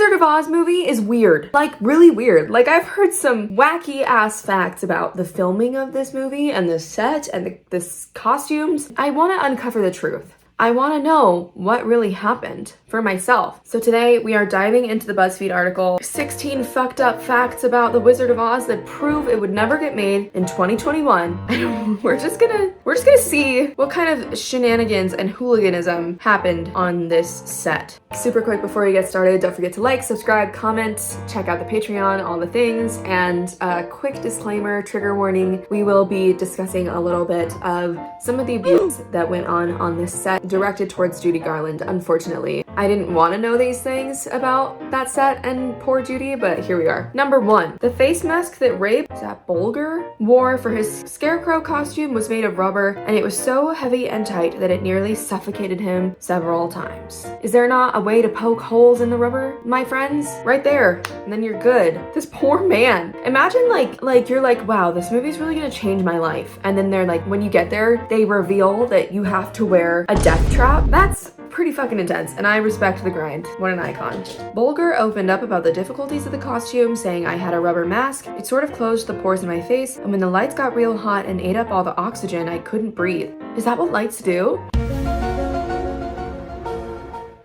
Wizard of Oz movie is weird. Like, really weird. Like, I've heard some wacky ass facts about the filming of this movie and the set and the costumes. I want to uncover the truth. I want to know what really happened for myself. So today we are diving into the BuzzFeed article, 16 fucked up facts about the Wizard of Oz that prove it would never get made in 2021. And we're just gonna see what kind of shenanigans and hooliganism happened on this set. Super quick before we get started, don't forget to like, subscribe, comment, check out the Patreon, all the things, and a quick disclaimer, trigger warning, we will be discussing a little bit of some of the abuse that went on this set, directed towards Judy Garland, unfortunately. I didn't want to know these things about that set and poor Judy, but here we are. Number 1, the face mask that Rabe, is that Bolger, wore for his scarecrow costume was made of rubber, and it was so heavy and tight that it nearly suffocated him several times. Is there not a way to poke holes in the rubber, my friends? Right there, and then you're good. This poor man. Imagine like you're like, wow, this movie's really gonna change my life. And then they're like, when you get there, they reveal that you have to wear a death trap. That's pretty fucking intense, and I respect the grind. What an icon. Bolger opened up about the difficulties of the costume, saying, I had a rubber mask. It sort of closed the pores in my face, and when the lights got real hot and ate up all the oxygen, I couldn't breathe. Is that what lights do?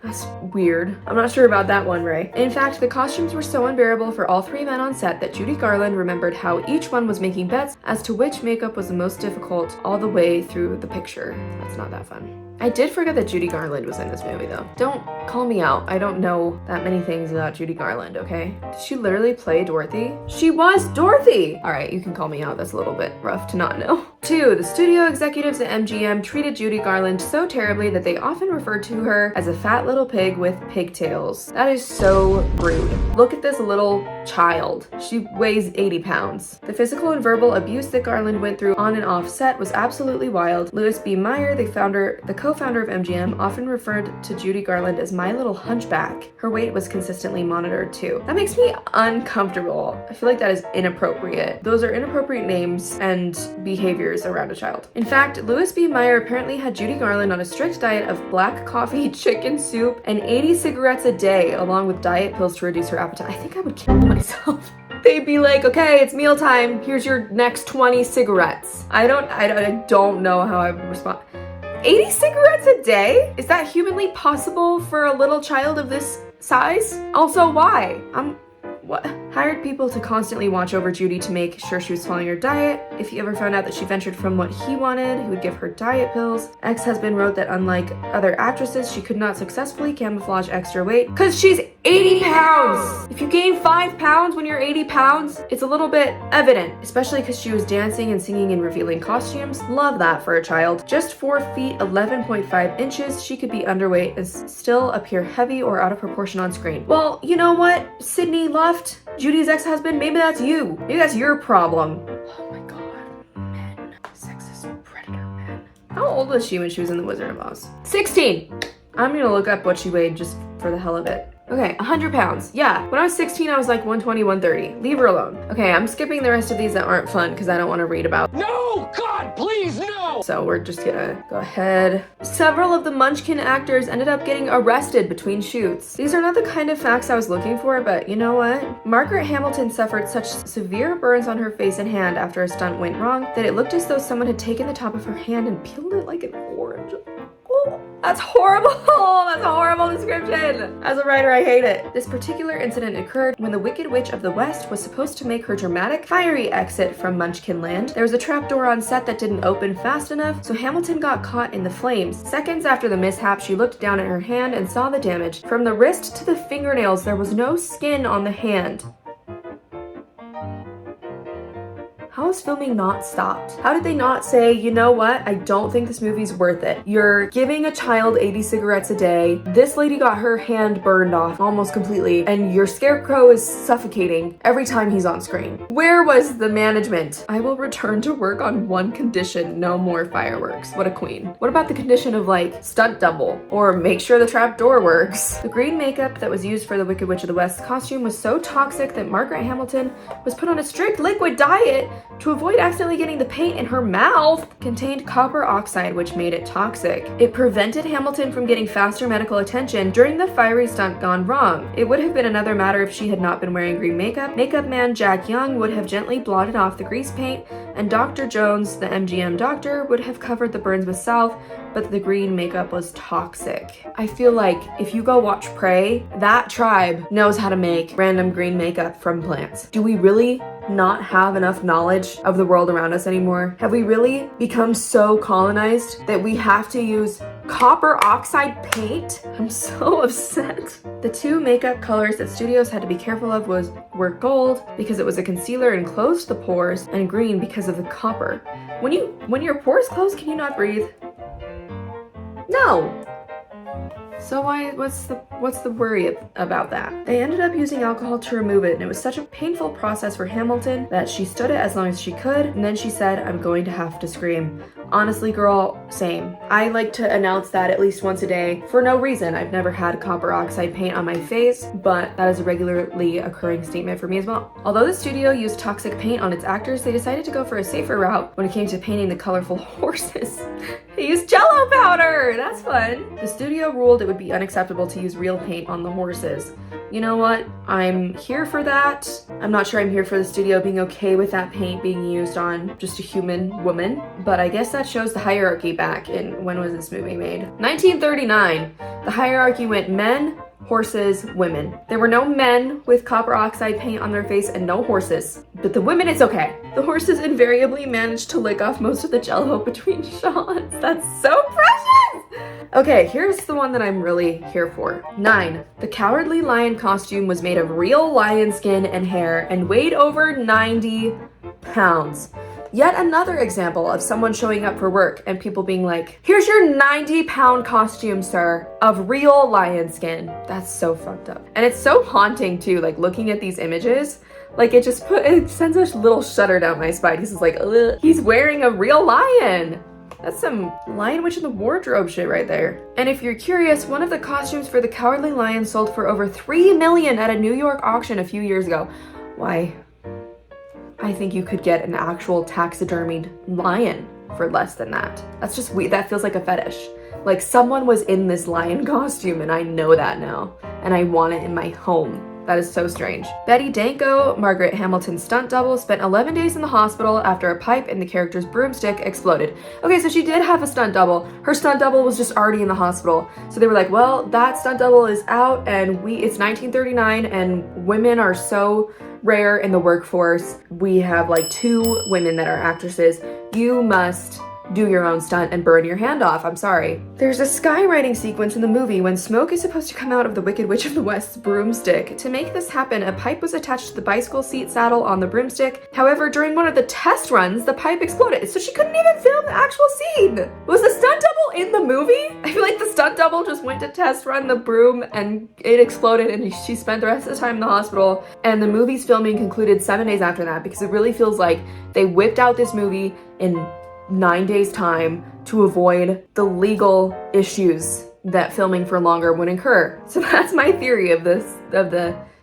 That's weird. I'm not sure about that one, Ray. In fact, the costumes were so unbearable for all 3 men on set that Judy Garland remembered how each one was making bets as to which makeup was the most difficult all the way through the picture. That's not that fun. I did forget that Judy Garland was in this movie, though. Don't call me out. I don't know that many things about Judy Garland, okay? Did she literally play Dorothy? She was Dorothy! Alright, you can call me out. That's a little bit rough to not know. 2, the studio executives at MGM treated Judy Garland so terribly that they often referred to her as a fat little pig with pigtails. That is so rude. Look at this little child. She weighs 80 pounds. The physical and verbal abuse that Garland went through on and off set was absolutely wild. Louis B. Mayer, the co-founder of MGM, often referred to Judy Garland as my little hunchback. Her weight was consistently monitored too. That makes me uncomfortable. I feel like that is inappropriate. Those are inappropriate names and behaviors around a child. In fact, Louis B. Mayer apparently had Judy Garland on a strict diet of black coffee, chicken soup, and 80 cigarettes a day, along with diet pills to reduce her appetite. I think I would kill myself. They'd be like, okay, it's mealtime. Here's your next 20 cigarettes. I don't know how I would respond. 80 cigarettes a day? Is that humanly possible for a little child of this size? Also, why? What? Hired people to constantly watch over Judy to make sure she was following her diet. If he ever found out that she ventured from what he wanted, he would give her diet pills. Ex-husband wrote that unlike other actresses, she could not successfully camouflage extra weight because she's 80 pounds! If you gain 5 pounds when you're 80 pounds, it's a little bit evident, especially because she was dancing and singing in revealing costumes. Love that for a child. Just 4 feet, 11.5 inches, she could be underweight and still appear heavy or out of proportion on screen. Well, you know what, Sydney Luft, Judy's ex-husband, maybe that's you. Maybe that's your problem. Oh my god. Men. Sexist predator men. How old was she when she was in The Wizard of Oz? 16! I'm gonna look up what she weighed just for the hell of it. Okay, 100 pounds. Yeah, when I was 16, I was like 120, 130. Leave her alone. Okay, I'm skipping the rest of these that aren't fun because I don't want to read about. No! God, please, no! So we're just gonna go ahead. Several of the Munchkin actors ended up getting arrested between shoots. These are not the kind of facts I was looking for, but you know what? Margaret Hamilton suffered such severe burns on her face and hand after a stunt went wrong that it looked as though someone had taken the top of her hand and peeled it like an orange. Oh, that's horrible. That's a horrible description. As a writer, I hate it. This particular incident occurred when the Wicked Witch of the West was supposed to make her dramatic, fiery exit from Munchkin Land. There was a trapdoor on set that didn't open fast enough, so Hamilton got caught in the flames. Seconds after the mishap, she looked down at her hand and saw the damage. From the wrist to the fingernails, there was no skin on the hand. How is filming not stopped? How did they not say, you know what? I don't think this movie's worth it. You're giving a child 80 cigarettes a day. This lady got her hand burned off almost completely, and your scarecrow is suffocating every time he's on screen. Where was the management? I will return to work on one condition, no more fireworks. What a queen. What about the condition of like stunt double or make sure the trap door works? The green makeup that was used for the Wicked Witch of the West costume was so toxic that Margaret Hamilton was put on a strict liquid diet to avoid accidentally getting the paint in her mouth, contained copper oxide, which made it toxic. It prevented Hamilton from getting faster medical attention during the fiery stunt gone wrong. It would have been another matter if she had not been wearing green makeup. Makeup man Jack Young would have gently blotted off the grease paint, and Dr. Jones, the MGM doctor, would have covered the burns with salve, but the green makeup was toxic. I feel like if you go watch Prey, that tribe knows how to make random green makeup from plants. Do we really not have enough knowledge of the world around us anymore? Have we really become so colonized that we have to use copper oxide paint? I'm so upset. The two makeup colors that studios had to be careful of were gold because it was a concealer and closed the pores, and green because of the copper. When your pores close, can you not breathe? No. So what's the worry about that? They ended up using alcohol to remove it, and it was such a painful process for Hamilton that she stood it as long as she could, and then she said, "I'm going to have to scream." Honestly, girl, same. I like to announce that at least once a day for no reason. I've never had copper oxide paint on my face, but that is a regularly occurring statement for me as well. Although the studio used toxic paint on its actors, they decided to go for a safer route when it came to painting the colorful horses. They used Jell-O powder! That's fun! The studio ruled it would be unacceptable to use real paint on the horses. You know what? I'm here for that. I'm not sure I'm here for the studio being okay with that paint being used on just a human woman, but I guess that shows the hierarchy back in, when was this movie made? 1939. The hierarchy went men, horses, women. There were no men with copper oxide paint on their face and no horses, but the women, it's okay. The horses invariably managed to lick off most of the Jell-O between shots. That's so precious! Okay, here's the one that I'm really here for. 9. The Cowardly Lion costume was made of real lion skin and hair and weighed over 90 pounds. Yet another example of someone showing up for work and people being like, "Here's your 90-pound costume, sir, of real lion skin." That's so fucked up. And it's so haunting too, like looking at these images. Like it sends a little shudder down my spine. He's like, ugh. He's wearing a real lion. That's some Lion Witch in the Wardrobe shit right there. And if you're curious, one of the costumes for the Cowardly Lion sold for over $3 million at a New York auction a few years ago. Why? I think you could get an actual taxidermied lion for less than that. That's just weird. That feels like a fetish. Like someone was in this lion costume and I know that now. And I want it in my home. That is so strange. Betty Danko, Margaret Hamilton's stunt double, spent 11 days in the hospital after a pipe in the character's broomstick exploded. Okay, so she did have a stunt double. Her stunt double was just already in the hospital. So they were like, well, that stunt double is out and it's 1939 and women are so rare in the workforce. We have like 2 women that are actresses. You must do your own stunt and burn your hand off. I'm sorry. There's a skywriting sequence in the movie when smoke is supposed to come out of the Wicked Witch of the West's broomstick. To make this happen, a pipe was attached to the bicycle seat saddle on the broomstick. However, during one of the test runs, the pipe exploded, so she couldn't even film the actual scene. Was the stunt double in the movie? I feel like the stunt double just went to test run the broom and it exploded and she spent the rest of the time in the hospital. And the movie's filming concluded 7 days after that because it really feels like they whipped out this movie in 9 days time to avoid the legal issues that filming for longer would incur. So that's my theory of the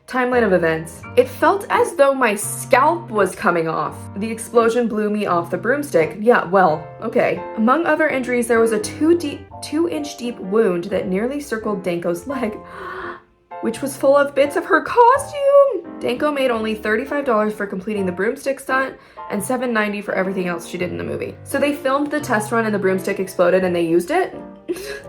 timeline of events. It felt as though my scalp was coming off. The explosion blew me off the broomstick. Yeah, well, okay. Among other injuries, there was a 2-inch deep wound that nearly circled Danko's leg, which was full of bits of her costume. Danko made only $35 for completing the broomstick stunt and $7.90 for everything else she did in the movie. So they filmed the test run and the broomstick exploded and they used it?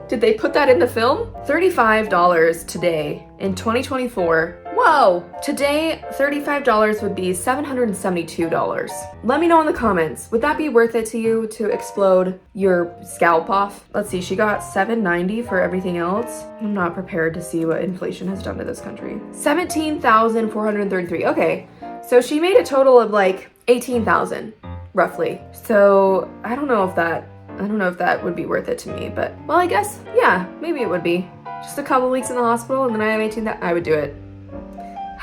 Did they put that in the film? $35 today in 2024. Whoa! Today, $35 would be $772. Let me know in the comments. Would that be worth it to you to explode your scalp off? Let's see, she got $7.90 for everything else. I'm not prepared to see what inflation has done to this country. $17,433. Okay, so she made a total of like $18,000, roughly. So I don't know if that would be worth it to me, but well, I guess, yeah, maybe it would be. Just a couple weeks in the hospital and then I have 18,000, I would do it.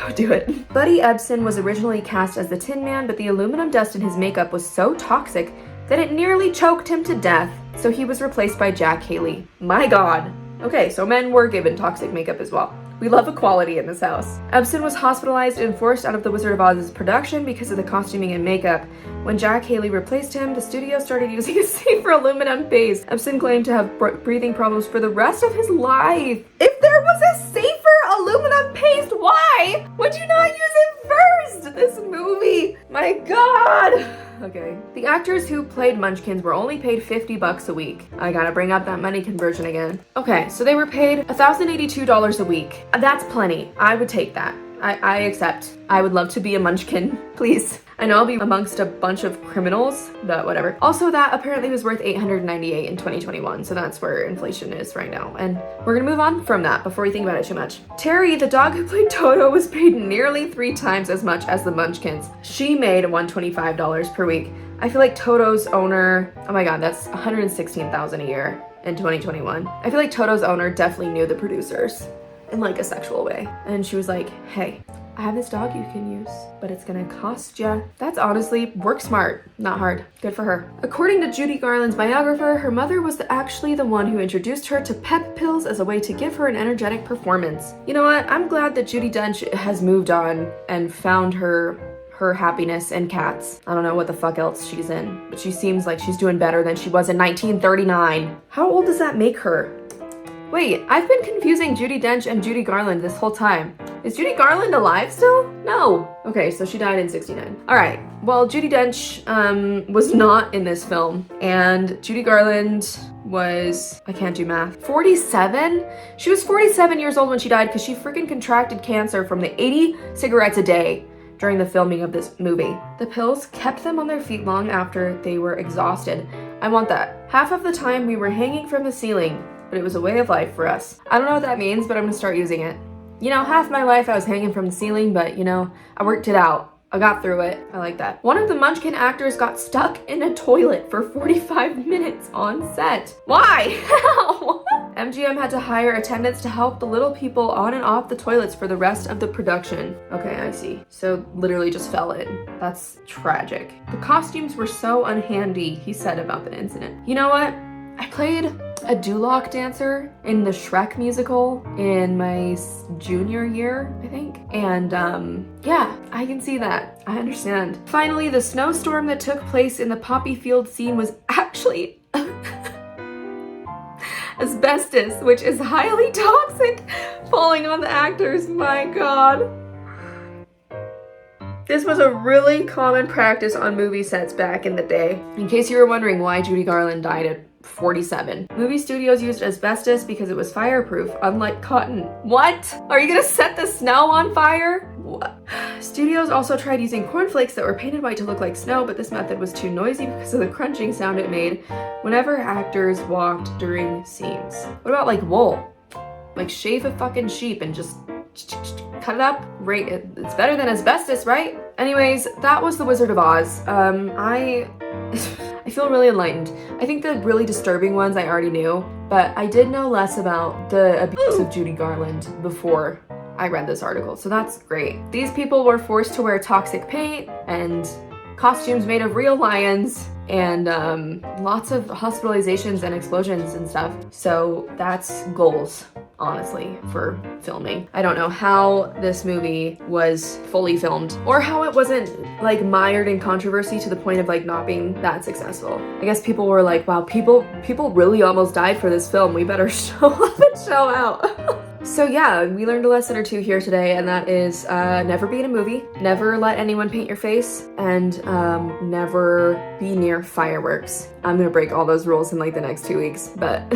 I would do it. Buddy Ebsen was originally cast as the Tin Man, but the aluminum dust in his makeup was so toxic that it nearly choked him to death, so he was replaced by Jack Haley. My God. Okay, so men were given toxic makeup as well. We love equality in this house. Ebsen was hospitalized and forced out of The Wizard of Oz's production because of the costuming and makeup. When Jack Haley replaced him, the studio started using a safer aluminum base. Ebsen claimed to have breathing problems for the rest of his life. If there was a safer aluminum paste, why would you not use it first? This movie, my God. Okay. The actors who played Munchkins were only paid $50 a week. I gotta bring up that money conversion again. Okay, so they were paid $1,082 a week. That's plenty. I would take that. I accept. I would love to be a Munchkin, please. I know I'll be amongst a bunch of criminals, but whatever. Also, that apparently was worth $898 in 2021, so that's where inflation is right now. And we're gonna move on from that before we think about it too much. Terry, the dog who played Toto, was paid nearly 3 times as much as the Munchkins. She made $125 per week. I feel like Toto's owner, oh my God, that's $116,000 a year in 2021. I feel like Toto's owner definitely knew the producers in like a sexual way. And she was like, hey, I have this dog you can use, but it's gonna cost ya. That's honestly, work smart, not hard. Good for her. According to Judy Garland's biographer, her mother was actually the one who introduced her to pep pills as a way to give her an energetic performance. You know what? I'm glad that Judi Dench has moved on and found her happiness in Cats. I don't know what the fuck else she's in, but she seems like she's doing better than she was in 1939. How old does that make her? Wait, I've been confusing Judi Dench and Judy Garland this whole time. Is Judy Garland alive still? No. Okay, so she died in 69. All right, well, Judi Dench was not in this film, and Judy Garland was, I can't do math, 47? She was 47 years old when she died because she freaking contracted cancer from the 80 cigarettes a day during the filming of this movie. The pills kept them on their feet long after they were exhausted. I want that. Half of the time we were hanging from the ceiling, but it was a way of life for us. I don't know what that means, but I'm gonna start using it. You know, half my life I was hanging from the ceiling, but you know, I worked it out. I got through it. I like that. One of the Munchkin actors got stuck in a toilet for 45 minutes on set. Why? How? MGM had to hire attendants to help the little people on and off the toilets for the rest of the production. Okay, I see. So literally just fell in. That's tragic. The costumes were so unhandy, he said about the incident. You know what? I played a Duloc dancer in the Shrek musical in my junior year, I think. And yeah, I can see that. I understand. Finally, the snowstorm that took place in the poppy field scene was actually asbestos, which is highly toxic, falling on the actors. My God. This was a really common practice on movie sets back in the day. In case you were wondering why Judy Garland died at 47. Movie studios used asbestos because it was fireproof, unlike cotton. What? Are you gonna set the snow on fire? What? Studios also tried using cornflakes that were painted white to look like snow, but this method was too noisy because of the crunching sound it made whenever actors walked during scenes. What about like wool? Like shave a fucking sheep and just cut it up, right? It's better than asbestos, right? Anyways, that was The Wizard of Oz. I feel really enlightened. I think the really disturbing ones I already knew, but I did know less about the abuse of Judy Garland before I read this article, so that's great. These people were forced to wear toxic paint and costumes made of real lions and lots of hospitalizations and explosions and stuff. So that's goals, honestly, for filming. I don't know how this movie was fully filmed or how it wasn't like mired in controversy to the point of like not being that successful. I guess people were like, wow, people really almost died for this film. We better show up and show out. So yeah, we learned a lesson or two here today, and that is never be in a movie, never let anyone paint your face, and never be near fireworks. I'm gonna break all those rules in like the next 2 weeks, but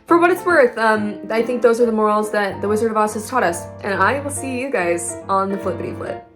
for what it's worth, I think those are the morals that The Wizard of Oz has taught us, and I will see you guys on the flippity flip.